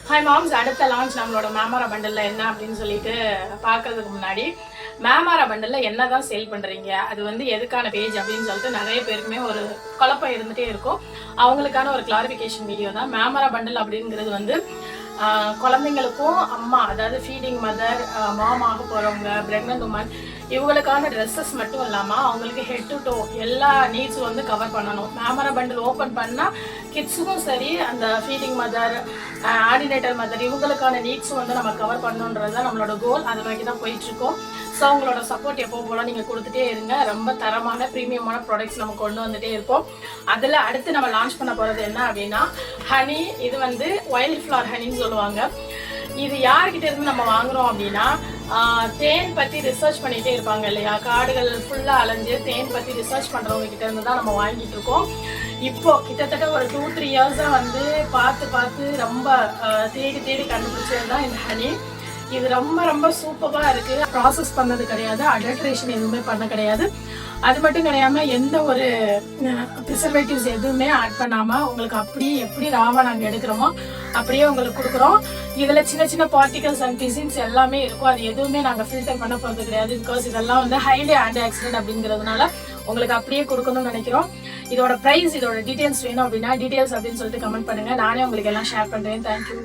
Hi moms, அடுத்த launch நம்மளோட மேமாரா பண்டல்ல என்ன அப்படின்னு சொல்லிட்டு பார்க்கறதுக்கு முன்னாடி மேமாரா பண்டல்ல என்னதான் சேல் பண்றீங்க, அது வந்து எதுக்கான பேஜ் அப்படின்னு சொல்லிட்டு நிறைய பேருக்குமே ஒரு குழப்பம் இருந்துட்டே இருக்கும். அவங்களுக்கான ஒரு கிளாரிஃபிகேஷன் வீடியோ தான். மேமாரா பண்டல் அப்படிங்கிறது வந்து குழந்தைங்களுக்கும் அம்மா, அதாவது ஃபீடிங் மதர், மாம் ஆக போறவங்க, பிரெக்னன்ட் உமன், இவங்களுக்கான ட்ரெஸ்ஸஸ் மட்டும் இல்லாமல் அவங்களுக்கு ஹெட் டு டோ எல்லா நீட்ஸும் வந்து கவர் பண்ணணும். மேமாரா பண்டில் ஓப்பன் பண்ணால் கிட்ஸுக்கும் சரி, அந்த ஃபீடிங் மதர், ஆர்டினேட்டர் மதர், இவங்களுக்கான நீட்ஸும் வந்து நம்ம கவர் பண்ணணுன்றது தான் நம்மளோட கோல். அதை நோக்கி தான் போயிட்டுருக்கோம். ஸோ அவங்களோட சப்போர்ட் எப்போ போல நீங்கள் கொடுத்துட்டே இருங்க. ரொம்ப தரமான ப்ரீமியமான ப்ராடக்ட்ஸ் நம்ம கொண்டு வந்துட்டே இருப்போம். அதில் அடுத்து நம்ம லான்ச் பண்ண போகிறது என்ன அப்படின்னா ஹனி. இது வந்து வைல்ட் ஃப்ளவர் ஹனின்னு சொல்லுவாங்க. இது யார்கிட்ட இருந்து நம்ம வாங்குறோம் அப்படின்னா, தேன் பற்றி ரிசர்ச் பண்ணிகிட்டே இருப்பாங்க இல்லையா, காடுகள் ஃபுல்லாக அலைஞ்சு தேன் பற்றி ரிசர்ச் பண்ணுறவங்க கிட்ட இருந்து தான் நம்ம வாங்கிட்டு இருக்கோம். இப்போ கிட்டத்தட்ட ஒரு 2-3 இயர்ஸாக வந்து பார்த்து ரொம்ப தேடி கண்டுபிடிச்சது தான் இந்த ஹனி. இது ரொம்ப ரொம்ப சூப்பராக இருக்குது. ப்ராசஸ் பண்ணது கிடையாது, அடல்ட்ரேஷன் எதுவுமே பண்ண கிடையாது. அது மட்டும் கிடையாமல் எந்த ஒரு ப்ரிசர்வேட்டிவ்ஸ் எதுவுமே ஆட் பண்ணாமல் உங்களுக்கு அப்படியே எப்படி ராவா நாங்கள் எடுக்கிறோமோ அப்படியே உங்களுக்கு கொடுக்குறோம். இதில் சின்ன சின்ன பார்ட்டிகல்ஸ் அண்ட் பிசின்ஸ் எல்லாமே இருக்கும். அது எதுவுமே நாங்கள் ஃபில்டர் பண்ண போகிறது கிடையாது. பிகாஸ் இதெல்லாம் வந்து ஹைலி ஆன்டி ஆக்சிடென்ட் அப்படிங்கிறதுனால உங்களுக்கு அப்படியே கொடுக்கணும்னு நினைக்கிறோம். இதோட ப்ரைஸ், இதோட டீட்டெயில்ஸ் வேணும் அப்படின்னா டீட்டெயில்ஸ் அப்படின்னு சொல்லிட்டு கமெண்ட் பண்ணுங்கள். நானே உங்களுக்கு எல்லாம் ஷேர் பண்ணுறேன். தேங்க்யூ.